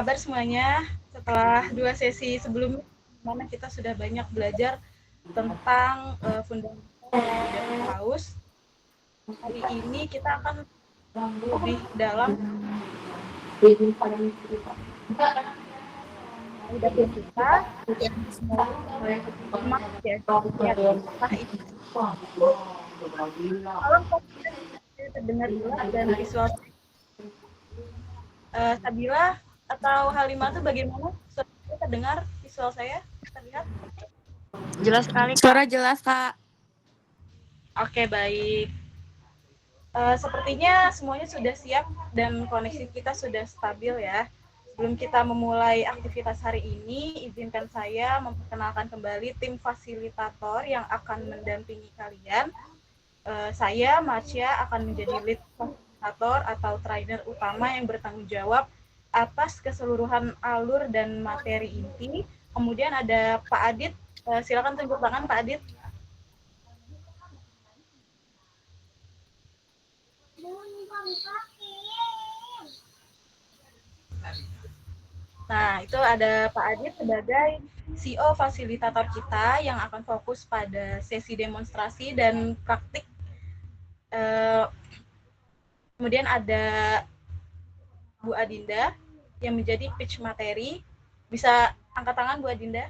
kabar semuanya? Setelah 2 sesi sebelumnya, mana kita sudah banyak belajar tentang fundamental dari data house. Hari ini kita akan lebih dalam data kita yang smart ya. Nah, ini kalau terdengar jelas dan visual Sabila atau Halimah itu bagaimana? Suara terdengar, visual saya terlihat? Jelas sekali, Kak. Suara jelas, Kak. Oke, baik. Sepertinya semuanya sudah siap dan koneksi kita sudah stabil ya. Sebelum kita memulai aktivitas hari ini, izinkan saya memperkenalkan kembali tim fasilitator yang akan mendampingi kalian. Saya, Marsha, akan menjadi lead fasilitator atau trainer utama yang bertanggung jawab atas keseluruhan alur dan materi inti. Kemudian ada Pak Adit. Silakan tunjuk tangan, Pak Adit. Nah, itu ada Pak Adit sebagai CEO fasilitator kita yang akan fokus pada sesi demonstrasi dan praktik. Kemudian ada Bu Adinda yang menjadi pitch materi. Bisa angkat tangan Bu Adinda?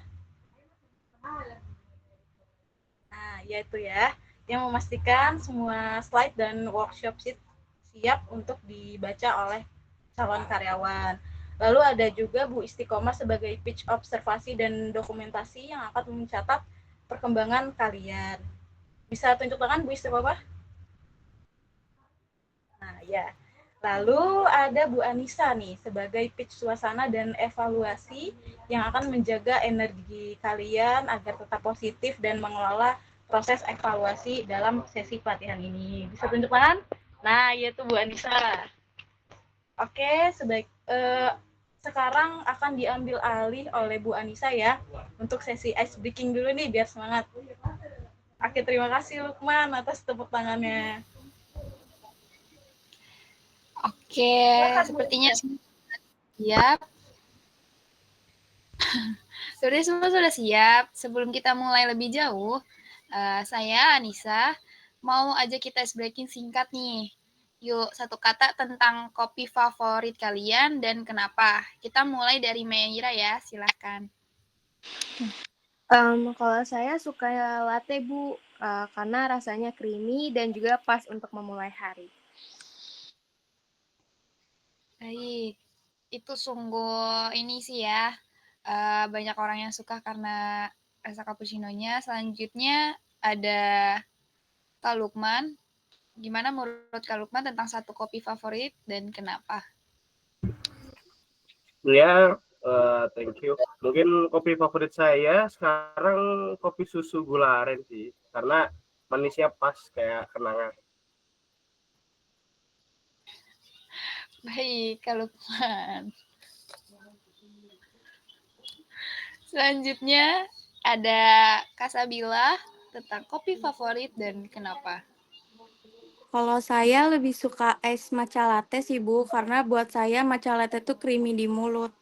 Nah, yaitu ya, yang memastikan semua slide dan workshop sheet siap untuk dibaca oleh calon karyawan. Lalu ada juga Bu Istiqomah sebagai pitch observasi dan dokumentasi yang akan mencatat perkembangan kalian. Bisa tunjuk tangan Bu Istiqomah? Nah, ya. Lalu ada Bu Anissa nih sebagai pitch suasana dan evaluasi yang akan menjaga energi kalian agar tetap positif dan mengelola proses evaluasi dalam sesi pelatihan ini. Bisa tunjuk tangan? Nah, yaitu Bu Anissa. Oke, sekarang akan diambil alih oleh Bu Anissa ya untuk sesi ice breaking dulu nih biar semangat. Oke, terima kasih Lukman atas tepuk tangannya. Oke, sepertinya siap. Sepertinya semua sudah siap. Sebelum kita mulai lebih jauh, saya Anissa mau ajak kita ice breaking singkat nih. Yuk, satu kata tentang kopi favorit kalian dan kenapa. Kita mulai dari Meira ya, silahkan. Kalau saya suka latte, Bu, karena rasanya creamy dan juga pas untuk memulai hari. Baik, itu sungguh ini sih ya, banyak orang yang suka karena rasa cappuccino-nya. Selanjutnya ada Kak Lukman. Gimana menurut Kak Lukman tentang satu kopi favorit dan kenapa? Ya, thank you. Mungkin kopi favorit saya sekarang kopi susu gula aren sih, karena manisnya pas kayak kenangan. Baik, Kak Lukman. Selanjutnya ada Kak Sabila tentang kopi favorit dan kenapa. Kalau saya lebih suka es matcha latte sih, Bu, karena buat saya matcha latte itu creamy di mulut.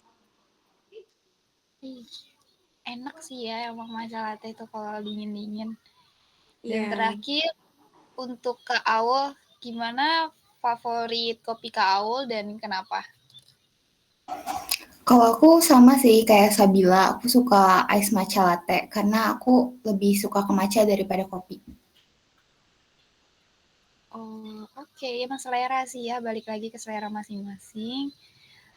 Enak sih ya emang matcha latte itu kalau dingin-dingin. Dan Iya. terakhir untuk Kak Aul, gimana favorit kopi Kak Aul dan kenapa? Kalau aku sama sih kayak Sabila, aku suka ice matcha latte karena aku lebih suka ke matcha daripada kopi. Oh, oke, emang selera sih ya, balik lagi ke selera masing-masing.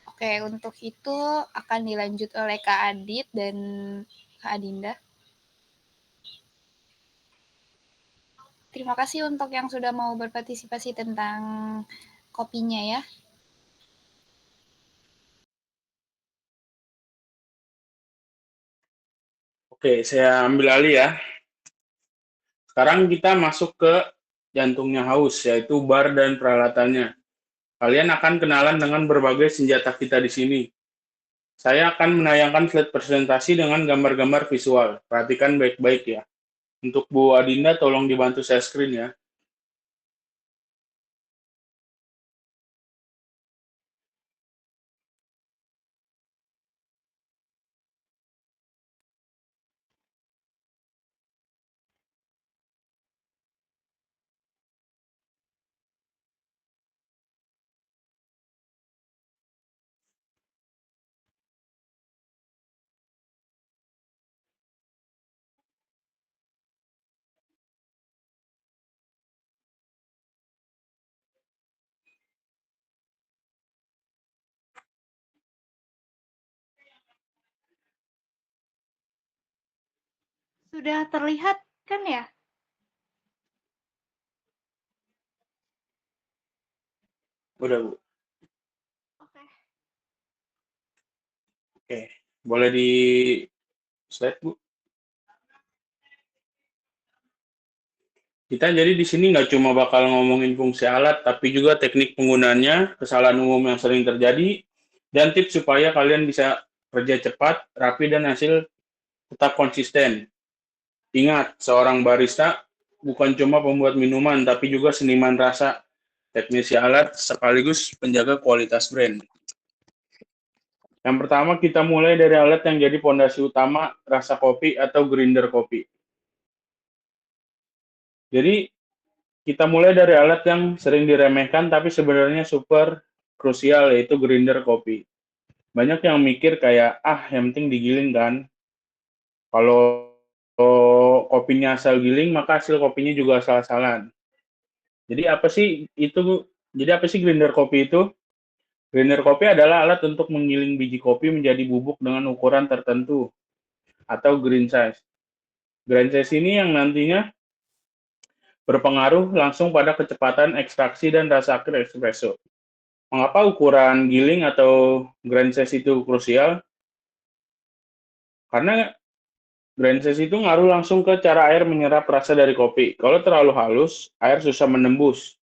Oke, untuk itu akan dilanjut oleh Kak Adit dan Kak Adinda. Terima kasih untuk yang sudah mau berpartisipasi tentang kopinya ya. Oke, saya ambil alih ya. Sekarang kita masuk ke jantungnya haus, yaitu bar dan peralatannya. Kalian akan kenalan dengan berbagai senjata kita di sini. Saya akan menayangkan slide presentasi dengan gambar-gambar visual. Perhatikan baik-baik ya. Untuk Bu Adinda, tolong dibantu share screen ya. Sudah terlihat kan ya? Udah, Bu. Oke. Oke. Boleh di slide, Bu. Kita jadi di sini nggak cuma bakal ngomongin fungsi alat, tapi juga teknik penggunaannya, kesalahan umum yang sering terjadi, dan tips supaya kalian bisa kerja cepat, rapi, dan hasil tetap konsisten. Ingat, seorang barista bukan cuma pembuat minuman, tapi juga seniman rasa, teknisi alat, sekaligus penjaga kualitas brand. Yang pertama, kita mulai dari alat yang jadi pondasi utama rasa kopi atau grinder kopi. Jadi, kita mulai dari alat yang sering diremehkan tapi sebenarnya super krusial, yaitu grinder kopi. Banyak yang mikir kayak, yang penting digiling kan. Kalau kopinya asal giling, maka hasil kopinya juga asal-asalan. Jadi apa sih itu? Jadi apa sih grinder kopi itu? Grinder kopi adalah alat untuk menggiling biji kopi menjadi bubuk dengan ukuran tertentu atau grain size. Grain size ini yang nantinya berpengaruh langsung pada kecepatan ekstraksi dan rasa akhir espresso. Mengapa ukuran giling atau grain size itu krusial? Karena grain size itu ngaruh langsung ke cara air menyerap rasa dari kopi. Kalau terlalu halus, air susah menembus.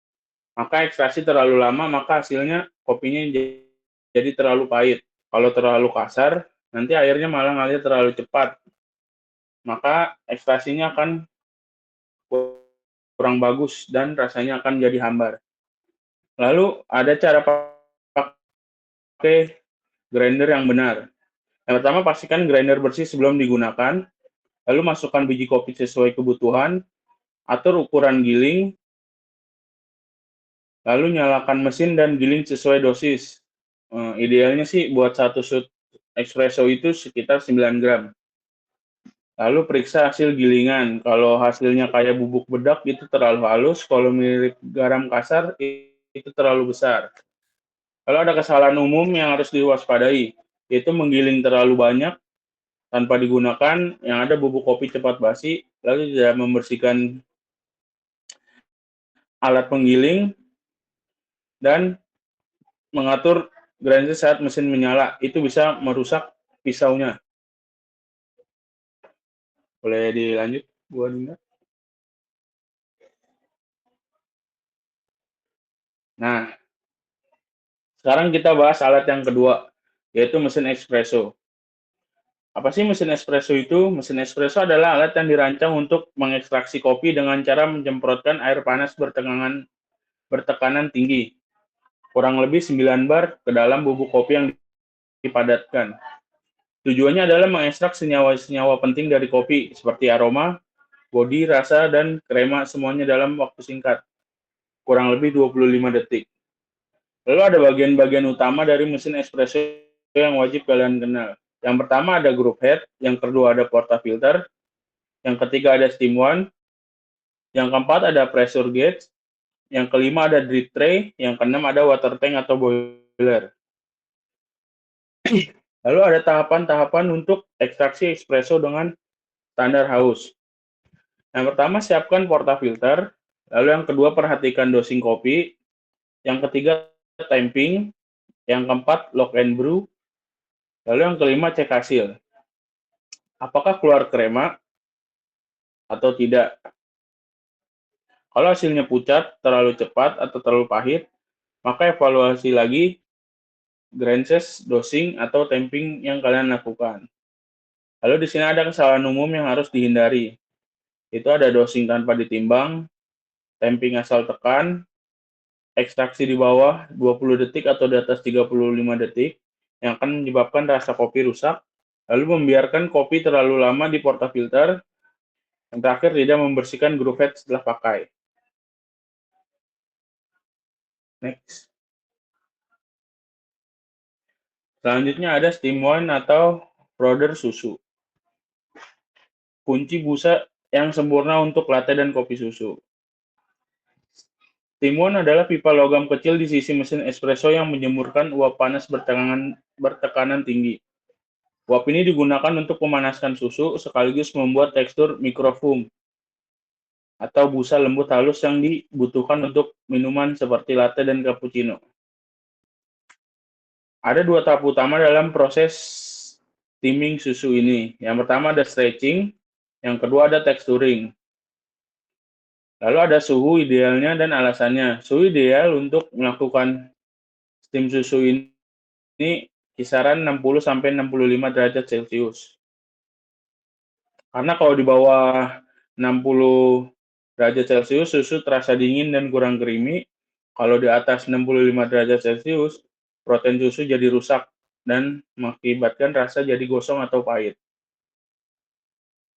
Maka ekstraksi terlalu lama, maka hasilnya kopinya jadi terlalu pahit. Kalau terlalu kasar, nanti airnya malah ngalir terlalu cepat. Maka ekstraksinya akan kurang bagus dan rasanya akan jadi hambar. Lalu ada cara pakai grinder yang benar. Yang pertama, pastikan grinder bersih sebelum digunakan. Lalu masukkan biji kopi sesuai kebutuhan, atur ukuran giling, lalu nyalakan mesin dan giling sesuai dosis. Idealnya sih buat satu shot espresso itu sekitar 9 gram. Lalu periksa hasil gilingan. Kalau hasilnya kayak bubuk bedak itu terlalu halus, kalau mirip garam kasar itu terlalu besar. Kalau ada kesalahan umum yang harus diwaspadai, yaitu menggiling terlalu banyak tanpa digunakan, yang ada bubuk kopi cepat basi, lalu tidak membersihkan alat penggiling, dan mengatur grinder saat mesin menyala. Itu bisa merusak pisaunya. Boleh dilanjut, Bu Adinda? Nah, sekarang kita bahas alat yang kedua, yaitu mesin espresso. Apa sih mesin espresso itu? Mesin espresso adalah alat yang dirancang untuk mengekstraksi kopi dengan cara menyemprotkan air panas bertekanan tinggi, kurang lebih 9 bar ke dalam bubuk kopi yang dipadatkan. Tujuannya adalah mengekstrak senyawa-senyawa penting dari kopi, seperti aroma, bodi, rasa, dan krema semuanya dalam waktu singkat, kurang lebih 25 detik. Lalu ada bagian-bagian utama dari mesin espresso yang wajib kalian kenal. Yang pertama ada group head, yang kedua ada portafilter, yang ketiga ada steam one, yang keempat ada pressure gauge, yang kelima ada drip tray, yang keenam ada water tank atau boiler. Lalu ada tahapan-tahapan untuk ekstraksi espresso dengan standar haus. Yang pertama siapkan portafilter, lalu yang kedua perhatikan dosing kopi, yang ketiga tamping, yang keempat lock and brew, lalu yang kelima cek hasil. Apakah keluar krema atau tidak? Kalau hasilnya pucat, terlalu cepat, atau terlalu pahit, maka evaluasi lagi grind size, dosing, atau tamping yang kalian lakukan. Lalu di sini ada kesalahan umum yang harus dihindari. Itu ada dosing tanpa ditimbang, tamping asal tekan, ekstraksi di bawah 20 detik atau di atas 35 detik, yang akan menyebabkan rasa kopi rusak, lalu membiarkan kopi terlalu lama di portafilter, yang terakhir tidak membersihkan groove head setelah pakai. Next. Selanjutnya ada steam wine atau powder susu. Kunci busa yang sempurna untuk latte dan kopi susu. Steam wine adalah pipa logam kecil di sisi mesin espresso yang menjemurkan uap panas bertekanan tinggi. Uap ini digunakan untuk memanaskan susu sekaligus membuat tekstur mikrofoam atau busa lembut halus yang dibutuhkan untuk minuman seperti latte dan cappuccino. Ada 2 tahap utama dalam proses steaming susu ini. Yang pertama ada stretching, yang kedua ada texturing. Lalu ada suhu idealnya dan alasannya. Suhu ideal untuk melakukan steam susu ini kisaran 60 sampai 65 derajat Celcius. Karena kalau di bawah 60 derajat Celcius susu terasa dingin dan kurang creamy. Kalau di atas 65 derajat Celcius, protein susu jadi rusak dan mengakibatkan rasa jadi gosong atau pahit.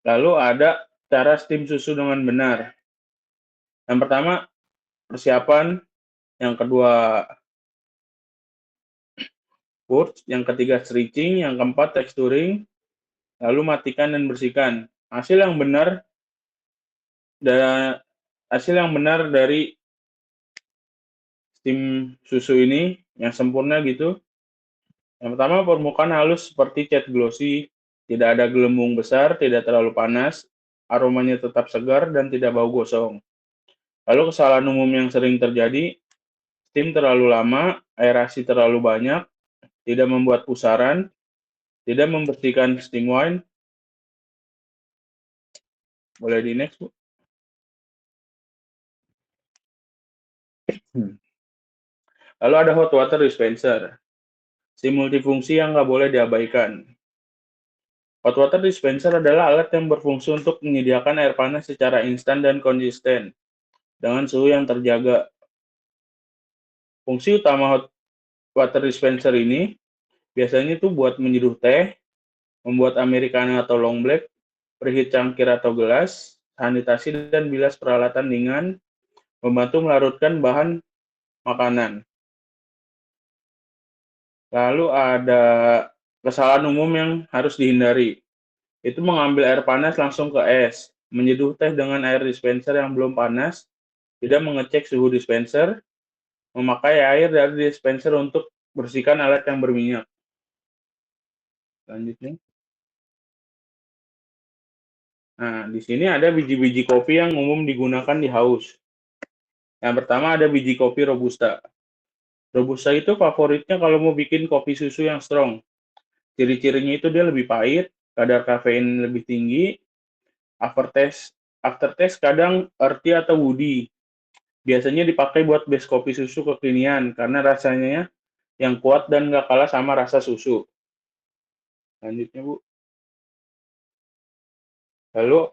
Lalu ada cara steam susu dengan benar. Yang pertama, persiapan. Yang kedua, purge. Yang ketiga, stretching. Yang keempat, texturing. Lalu matikan dan bersihkan. Hasil yang benar dari steam susu ini yang sempurna gitu. Yang pertama, permukaan halus seperti cat glossy, tidak ada gelembung besar, tidak terlalu panas, aromanya tetap segar dan tidak bau gosong. Lalu kesalahan umum yang sering terjadi, steam terlalu lama, aerasi terlalu banyak, tidak membuat pusaran, tidak membersihkan steam wine. Boleh di next, Bu? Lalu ada hot water dispenser. Steam multifungsi yang nggak boleh diabaikan. Hot water dispenser adalah alat yang berfungsi untuk menyediakan air panas secara instan dan konsisten dengan suhu yang terjaga. Fungsi utama hot water dispenser ini biasanya itu buat menyeduh teh, membuat americano atau long black, preheat cangkir atau gelas, sanitasi dan bilas peralatan ringan, membantu melarutkan bahan makanan. Lalu ada kesalahan umum yang harus dihindari. Itu mengambil air panas langsung ke es, menyeduh teh dengan air dispenser yang belum panas, tidak mengecek suhu dispenser, memakai air dari dispenser untuk bersihkan alat yang berminyak. Selanjutnya. Nah, di sini ada biji-biji kopi yang umum digunakan di haus. Yang pertama ada biji kopi Robusta. Robusta itu favoritnya kalau mau bikin kopi susu yang strong. Ciri-cirinya itu dia lebih pahit, kadar kafein lebih tinggi, aftertaste kadang earthy atau woody. Biasanya dipakai buat base kopi susu kekinian karena rasanya yang kuat dan nggak kalah sama rasa susu. Lanjutnya, Bu. Lalu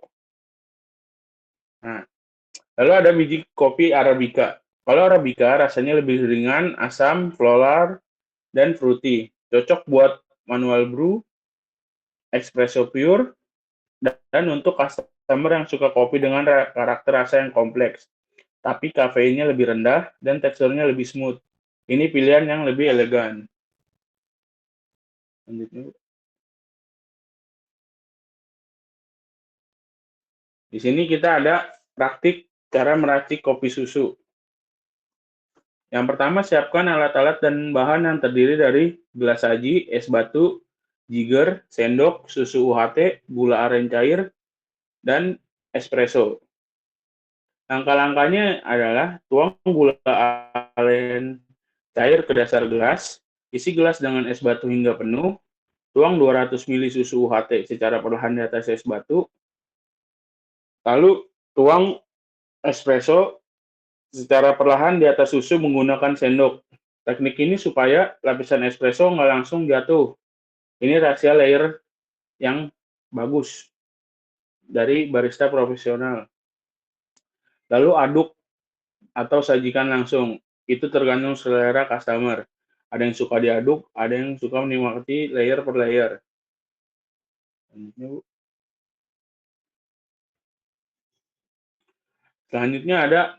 ada biji kopi Arabica. Kalau Arabica rasanya lebih ringan, asam, floral, dan fruity. Cocok buat manual brew, espresso pure, dan untuk customer yang suka kopi dengan karakter rasa yang kompleks. Tapi kafeinnya lebih rendah dan teksturnya lebih smooth. Ini pilihan yang lebih elegan. Lanjutnya. Di sini kita ada praktik cara meracik kopi susu. Yang pertama, siapkan alat-alat dan bahan yang terdiri dari gelas saji, es batu, jigger, sendok, susu UHT, gula aren cair, dan espresso. Langkah-langkahnya adalah tuang gula aren cair ke dasar gelas, isi gelas dengan es batu hingga penuh, tuang 200 ml susu UHT secara perlahan di atas es batu, lalu tuang espresso secara perlahan di atas susu menggunakan sendok. Teknik ini supaya lapisan espresso nggak langsung jatuh. Ini rahasia layer yang bagus dari barista profesional. Lalu aduk atau sajikan langsung. Itu tergantung selera customer. Ada yang suka diaduk, ada yang suka menikmati layer per layer. Selanjutnya ada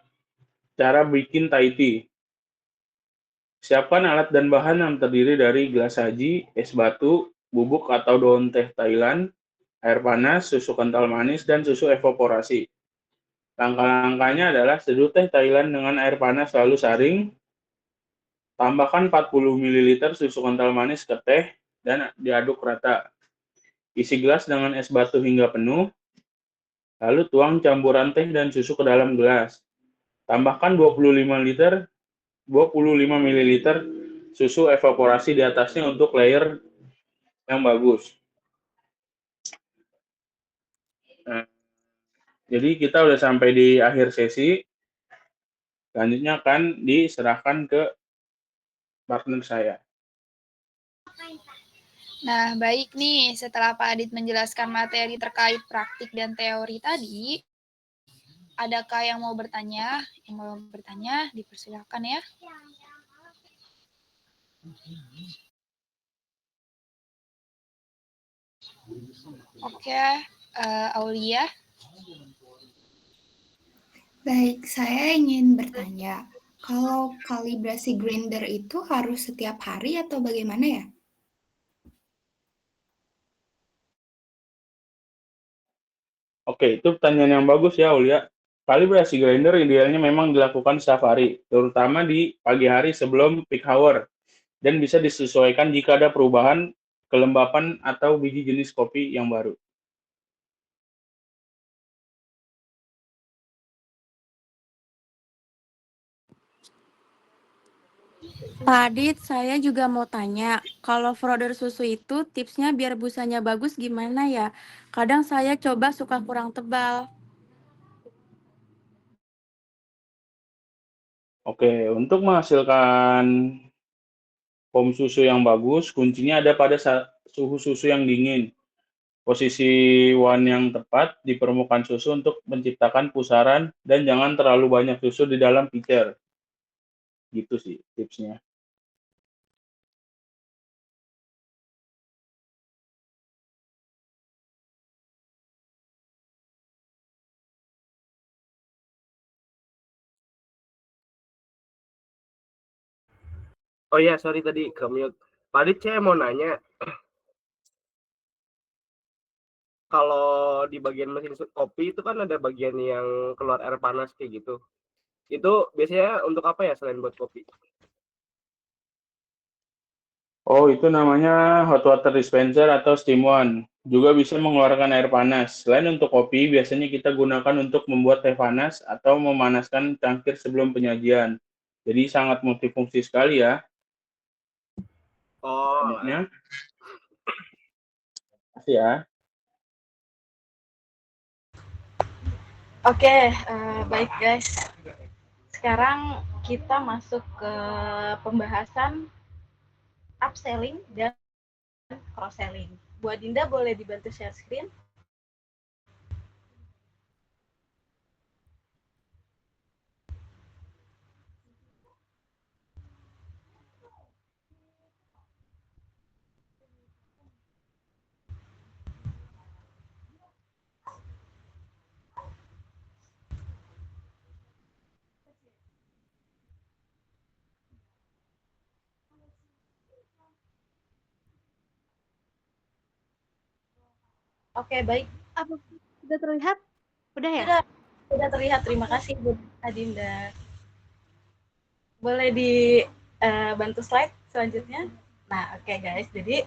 cara bikin Thai tea. Siapkan alat dan bahan yang terdiri dari gelas saji, es batu, bubuk atau daun teh Thailand, air panas, susu kental manis, dan susu evaporasi. Langkah-langkahnya adalah seduh teh Thailand dengan air panas lalu saring, tambahkan 40 ml susu kental manis ke teh, dan diaduk rata. Isi gelas dengan es batu hingga penuh, lalu tuang campuran teh dan susu ke dalam gelas. Tambahkan 25 ml susu evaporasi di atasnya untuk layer yang bagus. Nah, jadi kita udah sampai di akhir sesi. Selanjutnya akan diserahkan ke partner saya. Nah, baik nih, setelah Pak Adit menjelaskan materi terkait praktik dan teori tadi, adakah yang mau bertanya? Yang mau bertanya, dipersilakan ya. Oke, Aulia. Baik, saya ingin bertanya, kalau kalibrasi grinder itu harus setiap hari atau bagaimana ya? Oke, itu pertanyaan yang bagus ya, Aulia. Kalibrasi grinder idealnya memang dilakukan setiap hari, terutama di pagi hari sebelum peak hour, dan bisa disesuaikan jika ada perubahan kelembapan atau biji jenis kopi yang baru. Pak Adit, saya juga mau tanya, kalau froder susu itu tipsnya biar busanya bagus gimana ya? Kadang saya coba suka kurang tebal. Oke, untuk menghasilkan foam susu yang bagus, kuncinya ada pada suhu susu yang dingin. Posisi wan yang tepat di permukaan susu untuk menciptakan pusaran dan jangan terlalu banyak susu di dalam pitcher. Gitu sih tipsnya. Oh iya, sorry tadi ke mute. Pak Adit, saya mau nanya, kalau di bagian mesin kopi itu kan ada bagian yang keluar air panas kayak gitu. Itu biasanya untuk apa ya selain buat kopi? Oh, itu namanya hot water dispenser atau steam one. Juga bisa mengeluarkan air panas. Selain untuk kopi, biasanya kita gunakan untuk membuat teh panas atau memanaskan cangkir sebelum penyajian. Jadi sangat multifungsi sekali ya. Oh, Selanjutnya, kasih ya. Oke, baik guys. Sekarang kita masuk ke pembahasan upselling dan cross-selling. Bu Adinda boleh dibantu share screen? Oke, baik. Apa sudah terlihat? Udah ya? Sudah terlihat. Terima kasih Bu Adinda. Boleh dibantu slide selanjutnya? Nah, oke guys. Jadi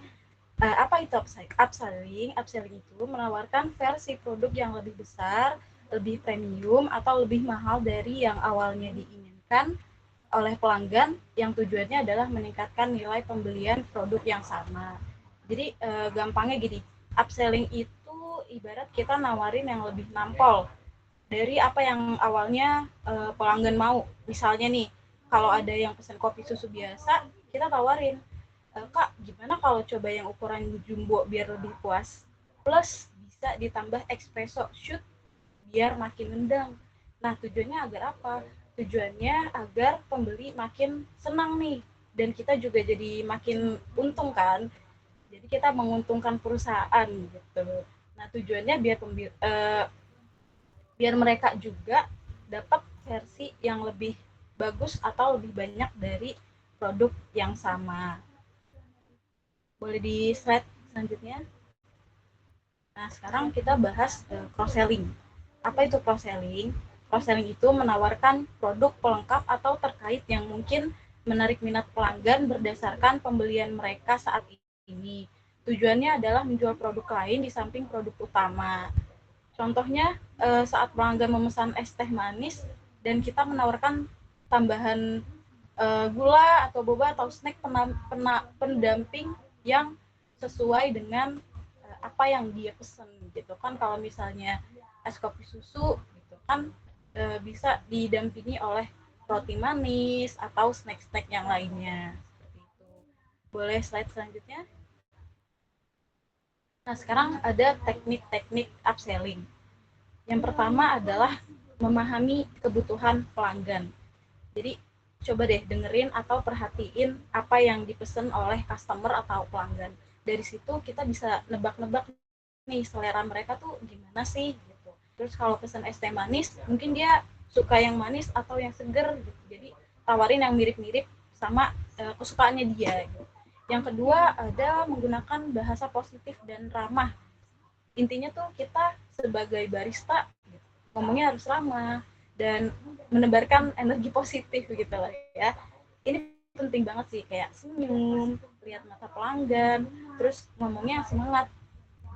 apa itu upselling? Upselling itu menawarkan versi produk yang lebih besar, lebih premium, atau lebih mahal dari yang awalnya diinginkan oleh pelanggan, yang tujuannya adalah meningkatkan nilai pembelian produk yang sama. Jadi gampangnya gini, upselling itu ibarat kita nawarin yang lebih nampol dari apa yang awalnya pelanggan mau. Misalnya nih, kalau ada yang pesan kopi susu biasa, kita tawarin, Kak, gimana kalau coba yang ukuran jumbo biar lebih puas? Plus bisa ditambah espresso shoot biar makin nendang. Nah, tujuannya agar apa? Tujuannya agar pembeli makin senang nih, dan kita juga jadi makin untung kan. Jadi kita menguntungkan perusahaan gitu. Nah, tujuannya biar mereka juga dapat versi yang lebih bagus atau lebih banyak dari produk yang sama. Boleh di slide selanjutnya. Nah, sekarang kita bahas cross-selling. Apa itu cross-selling? Cross-selling itu menawarkan produk pelengkap atau terkait yang mungkin menarik minat pelanggan berdasarkan pembelian mereka saat ini. Tujuannya adalah menjual produk lain di samping produk utama. Contohnya saat pelanggan memesan es teh manis dan kita menawarkan tambahan gula atau boba atau snack pendamping yang sesuai dengan apa yang dia pesen gitu kan. Kalau misalnya es kopi susu gitu kan bisa didampingi oleh roti manis atau snack-snack yang lainnya seperti itu. Boleh slide selanjutnya. Nah, sekarang ada teknik-teknik upselling. Yang pertama adalah memahami kebutuhan pelanggan. Jadi coba deh dengerin atau perhatiin apa yang dipesan oleh customer atau pelanggan. Dari situ kita bisa nebak-nebak nih selera mereka tuh gimana sih gitu. Terus kalau pesan es teh manis, mungkin dia suka yang manis atau yang seger gitu. Jadi tawarin yang mirip-mirip sama kesukaannya dia gitu. Yang kedua ada menggunakan bahasa positif dan ramah. Intinya tuh kita sebagai barista ngomongnya harus ramah dan menebarkan energi positif gitu lah ya. Ini penting banget sih, kayak senyum, lihat mata pelanggan, terus ngomongnya semangat.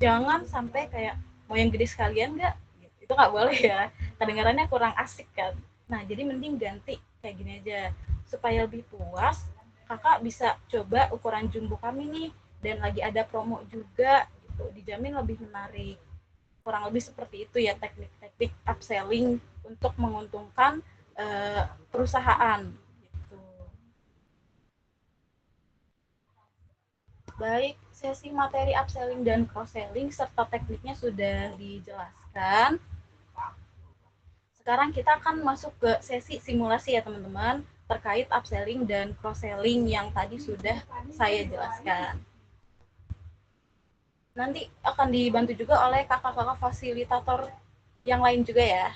Jangan sampai kayak mau yang gede sekalian nggak? Itu nggak boleh ya. Kedengarannya kurang asik kan. Nah, jadi mending ganti kayak gini aja. Supaya lebih puas, kakak bisa coba ukuran jumbo kami nih. Dan lagi ada promo juga, gitu. Dijamin lebih menarik. Kurang lebih seperti itu ya teknik-teknik upselling untuk menguntungkan perusahaan. Gitu. Baik, sesi materi upselling dan cross-selling serta tekniknya sudah dijelaskan. Sekarang kita akan masuk ke sesi simulasi ya teman-teman, terkait upselling dan cross-selling yang tadi sudah saya jelaskan. Nanti akan dibantu juga oleh kakak-kakak fasilitator yang lain juga ya.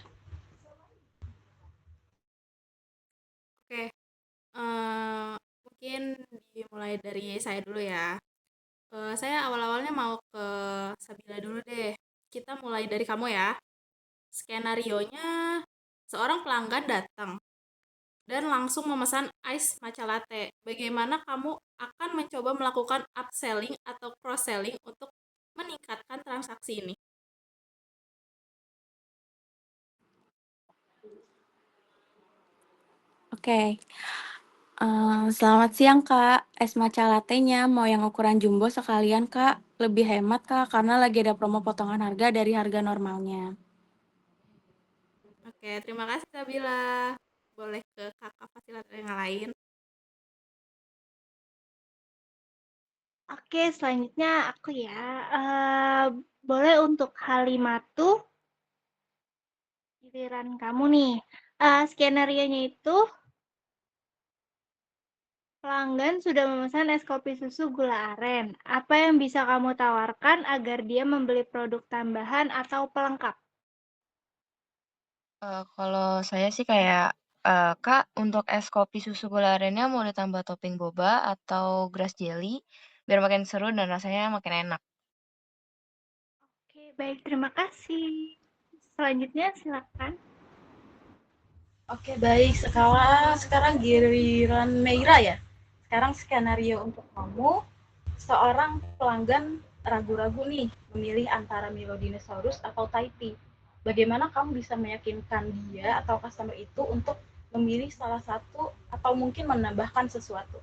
Oke, mungkin dimulai dari saya dulu ya. Saya awal-awalnya mau ke Sabila dulu deh. Kita mulai dari kamu ya. Skenarionya, seorang pelanggan datang dan langsung memesan ice matcha latte. Bagaimana kamu akan mencoba melakukan upselling atau cross-selling untuk meningkatkan transaksi ini? Oke. Selamat siang, Kak. Es matcha latte-nya mau yang ukuran jumbo sekalian, Kak. Lebih hemat, Kak, karena lagi ada promo potongan harga dari harga normalnya. Oke, terima kasih Sabila. Boleh ke kakak fasilitator yang lain. Oke, selanjutnya aku ya. Boleh untuk Halimatu, giliran kamu nih. Skenario-nya itu pelanggan sudah memesan es kopi susu gula aren. Apa yang bisa kamu tawarkan agar dia membeli produk tambahan atau pelengkap? Kalau saya sih kayak, "Kak, untuk es kopi susu gula arennya mau ditambah topping boba atau grass jelly, biar makin seru dan rasanya makin enak." Oke, baik. Terima kasih. Selanjutnya silakan. Oke, baik. Sekarang giliran Meira ya. Sekarang skenario untuk kamu, seorang pelanggan ragu-ragu nih memilih antara Milo Dinosaurus atau Taiti. Bagaimana kamu bisa meyakinkan dia atau customer itu untuk memilih salah satu atau mungkin menambahkan sesuatu?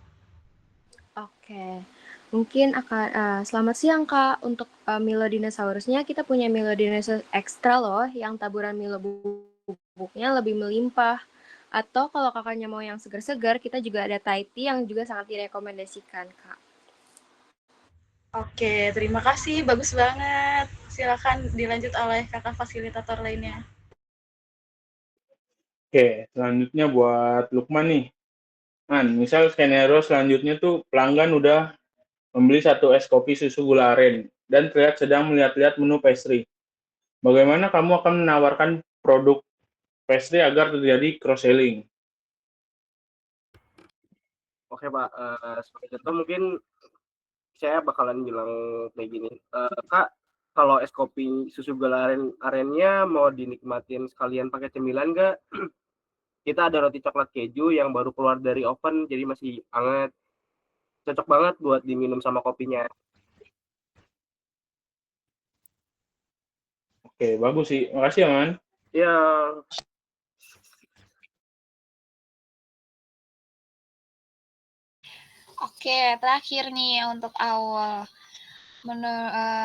Oke, mungkin akan selamat siang Kak. Untuk Milo Dinosaurusnya kita punya Milo Dinosaurus Extra loh, yang taburan Milo bubuknya lebih melimpah. Atau kalau kakaknya mau yang segar-segar, kita juga ada Thai tea yang juga sangat direkomendasikan Kak. Oke, terima kasih. Bagus banget. Silakan dilanjut oleh kakak fasilitator lainnya. Oke, selanjutnya buat Lukman nih. Misal skenario selanjutnya tuh pelanggan udah membeli satu es kopi susu gula aren dan terlihat sedang melihat-lihat menu pastry. Bagaimana kamu akan menawarkan produk pastry agar terjadi cross-selling? Oke Pak, seperti itu mungkin saya bakalan bilang kayak gini, Kak, kalau es kopi susu gula arennya mau dinikmatin sekalian pakai cemilan nggak? Kita ada roti coklat keju yang baru keluar dari oven, jadi masih hangat. Cocok banget buat diminum sama kopinya. Oke, bagus sih. Makasih ya, Man. Ya, Oke, terakhir nih untuk awal.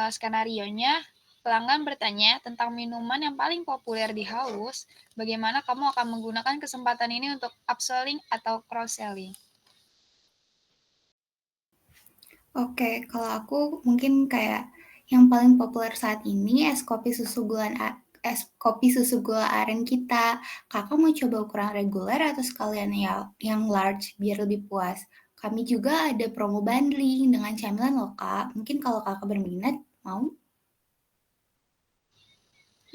Skenarionya, pelanggan bertanya tentang minuman yang paling populer di Haus. Bagaimana kamu akan menggunakan kesempatan ini untuk upselling atau cross-selling? Oke, kalau aku mungkin kayak yang paling populer saat ini es kopi susu gula aren kita. Kakak mau coba ukuran reguler atau sekalian yang large biar lebih puas? Kami juga ada promo bundling dengan camilan loh, Kak. Mungkin kalau Kakak berminat, mau?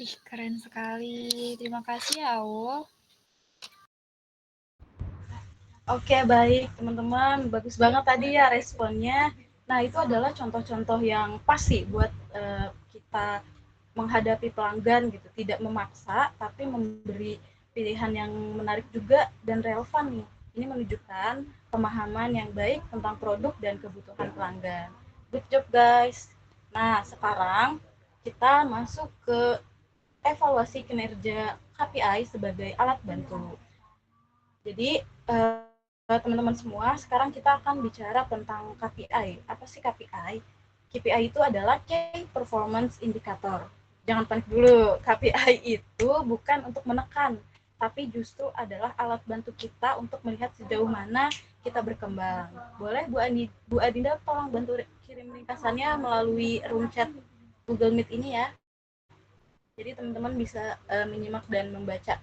Ih, keren sekali. Terima kasih ya, Aul. Oke, baik teman-teman. Bagus banget tadi ya responnya. Nah, itu adalah contoh-contoh yang pas sih buat kita menghadapi pelanggan gitu. Tidak memaksa, tapi memberi pilihan yang menarik juga dan relevan nih. Ini menunjukkan pemahaman yang baik tentang produk dan kebutuhan pelanggan. Good job, guys. Nah, sekarang kita masuk ke evaluasi kinerja KPI sebagai alat bantu. Jadi, teman-teman semua, sekarang kita akan bicara tentang KPI. Apa sih KPI? KPI itu adalah Key Performance Indicator. Jangan panik dulu, KPI itu bukan untuk menekan, tapi justru adalah alat bantu kita untuk melihat sejauh mana kita berkembang. Boleh Bu Adinda tolong bantu kirim ringkasannya melalui room chat Google Meet ini ya. Jadi teman-teman bisa menyimak dan membaca.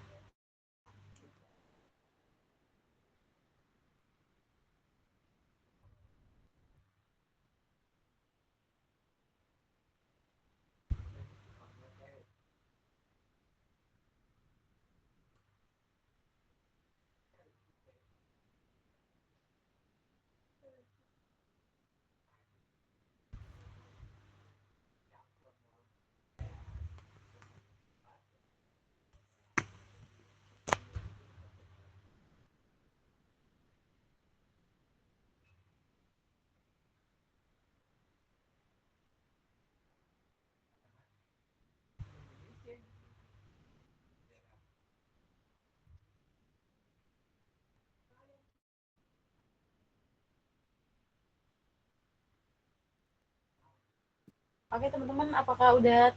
Oke teman-teman, apakah udah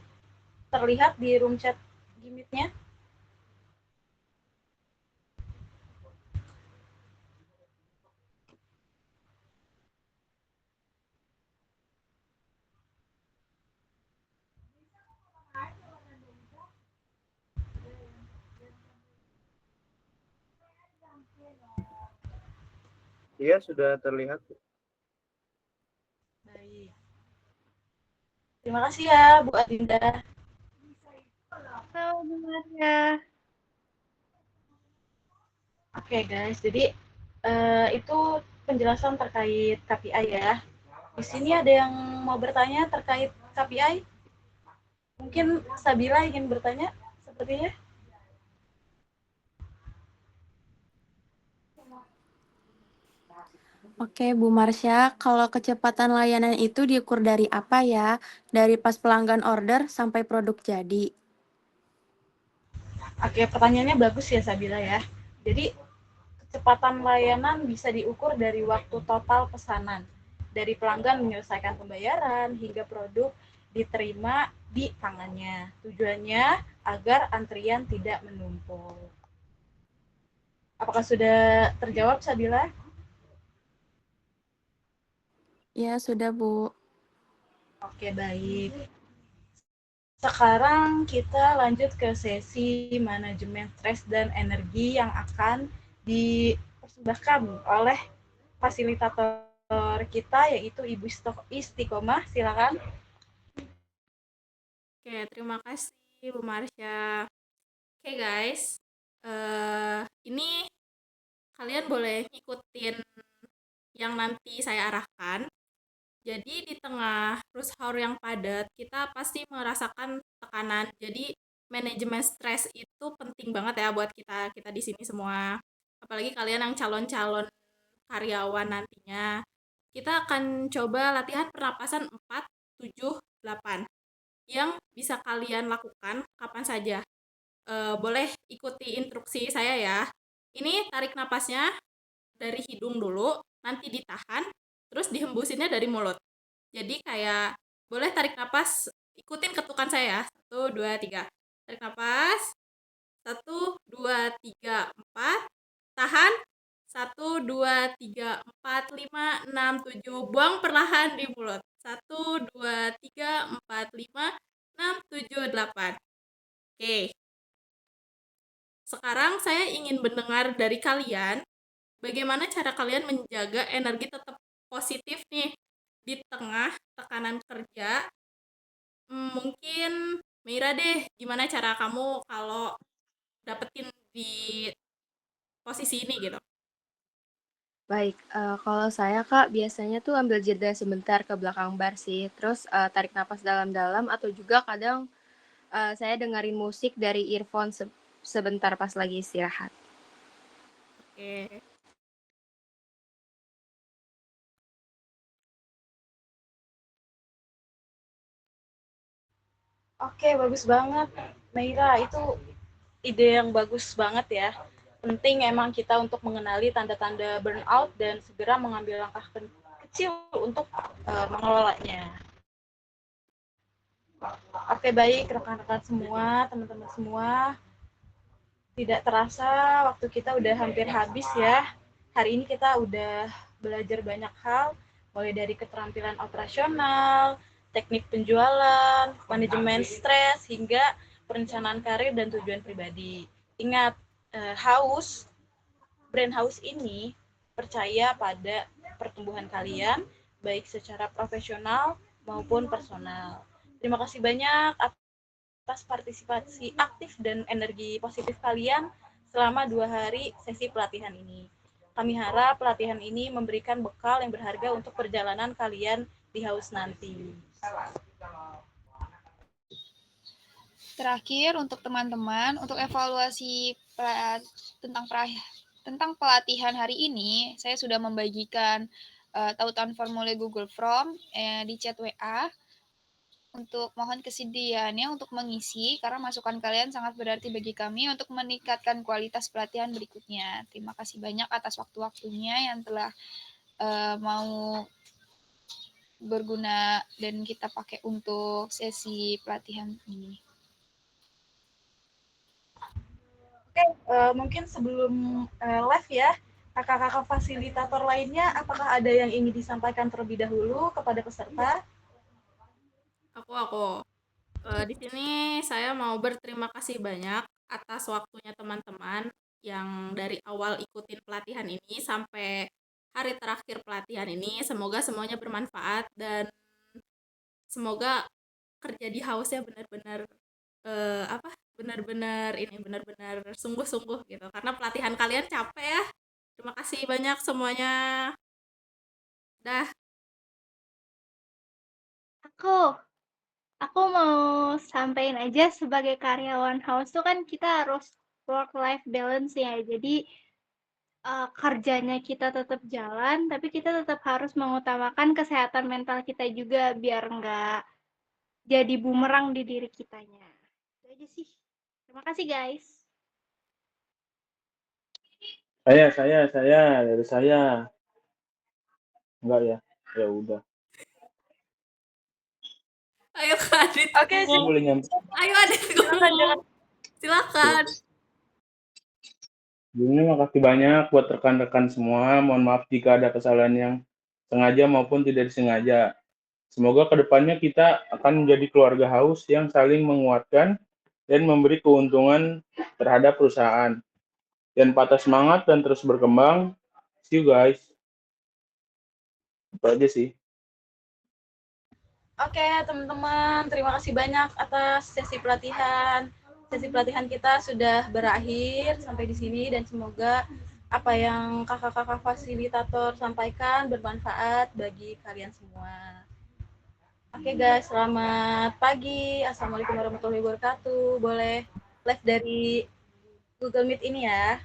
terlihat di room chat Gimit-nya? iya sudah terlihat. Baik. Terima kasih ya Bu Adinda. Selamat ya. Oke guys, jadi itu penjelasan terkait KPI ya. Di sini ada yang mau bertanya terkait KPI? Mungkin Sabila ingin bertanya sepertinya. Oke, Bu Marsha, kalau kecepatan layanan itu diukur dari apa ya? Dari pas pelanggan order sampai produk jadi? Oke, pertanyaannya bagus ya Sabila ya. Jadi kecepatan layanan bisa diukur dari waktu total pesanan, dari pelanggan menyelesaikan pembayaran hingga produk diterima di tangannya. Tujuannya agar antrian tidak menumpuk. Apakah sudah terjawab, Sabila? Ya, sudah, Bu. Oke, baik. Sekarang kita lanjut ke sesi manajemen stres dan energi yang akan dipersembahkan oleh fasilitator kita yaitu Ibu Istiqomah. Silakan. Oke, terima kasih Bu Marsha. Oke guys, ini kalian boleh ngikutin yang nanti saya arahkan. Jadi di tengah rush hour yang padat, kita pasti merasakan tekanan. Jadi manajemen stres itu penting banget ya buat kita di sini semua. Apalagi kalian yang calon-calon karyawan nantinya. Kita akan coba latihan pernapasan 4, 7, 8. yang bisa kalian lakukan kapan saja. Boleh ikuti instruksi saya ya. Ini tarik napasnya dari hidung dulu, nanti ditahan, terus dihembusinnya dari mulut. Jadi kayak boleh tarik napas, ikutin ketukan saya ya. 1, 2, 3. Tarik napas. 1, 2, 3, 4. Tahan. 1, 2, 3, 4, 5, 6, 7. Buang perlahan di mulut. 1, 2, 3, 4, 5, 6, 7, 8. Oke. Sekarang saya ingin mendengar dari kalian, bagaimana cara kalian menjaga energi tetap positif nih di tengah tekanan kerja. Mungkin Meira deh, gimana cara kamu kalau dapetin di posisi ini gitu? Baik, kalau saya Kak biasanya tuh ambil jeda sebentar ke belakang bar sih, terus, tarik napas dalam-dalam atau juga kadang, saya dengerin musik dari earphone sebentar pas lagi istirahat. Oke. Oke, bagus banget, Meira. Itu ide yang bagus banget ya. Penting emang kita untuk mengenali tanda-tanda burnout dan segera mengambil langkah kecil untuk mengelolanya. Oke, baik rekan-rekan semua, teman-teman semua. Tidak terasa waktu kita udah hampir habis ya. Hari ini kita udah belajar banyak hal, mulai dari keterampilan operasional, teknik penjualan, manajemen stres, hingga perencanaan karir dan tujuan pribadi. Ingat, brand house ini percaya pada pertumbuhan kalian, baik secara profesional maupun personal. Terima kasih banyak atas partisipasi aktif dan energi positif kalian selama 2 hari sesi pelatihan ini. Kami harap pelatihan ini memberikan bekal yang berharga untuk perjalanan kalian di house nanti. Terakhir untuk teman-teman, untuk evaluasi tentang pelatihan hari ini, saya sudah membagikan tautan formulir Google Form di chat WA. Untuk mohon kesediaannya untuk mengisi, karena masukan kalian sangat berarti bagi kami untuk meningkatkan kualitas pelatihan berikutnya. Terima kasih banyak atas waktu-waktunya yang telah mau berguna dan kita pakai untuk sesi pelatihan ini. Oke, mungkin sebelum live ya, kakak-kakak fasilitator lainnya, apakah ada yang ingin disampaikan terlebih dahulu kepada peserta? Aku. Di sini saya mau berterima kasih banyak atas waktunya teman-teman yang dari awal ikutin pelatihan ini sampai hari terakhir pelatihan ini. Semoga semuanya bermanfaat dan semoga kerja di house-nya benar-benar benar-benar sungguh-sungguh gitu. Karena pelatihan kalian capek ya. Terima kasih banyak semuanya. Dah. Aku mau sampaikan aja sebagai karyawan house tuh kan kita harus work life balance ya. Jadi kerjanya kita tetap jalan, tapi kita tetap harus mengutamakan kesehatan mental kita juga biar nggak jadi bumerang di diri kitanya. Itu aja sih. Terima kasih guys. Saya dari saya. Enggak ya? Ya udah. Ayo Kak Adit. Oke, Boleh nyampe. Ayo Adit ngomong. Silakan. Sebelumnya makasih banyak buat rekan-rekan semua. Mohon maaf jika ada kesalahan yang sengaja maupun tidak disengaja. Semoga kedepannya kita akan menjadi keluarga haus yang saling menguatkan dan memberi keuntungan terhadap perusahaan. Dan patah semangat dan terus berkembang. See you guys. Itu aja sih. Oke, teman-teman, terima kasih banyak atas sesi pelatihan. Sesi pelatihan kita sudah berakhir sampai di sini dan semoga apa yang kakak-kakak fasilitator sampaikan bermanfaat bagi kalian semua. Oke guys, selamat pagi. Assalamualaikum warahmatullahi wabarakatuh. Boleh live dari Google Meet ini ya.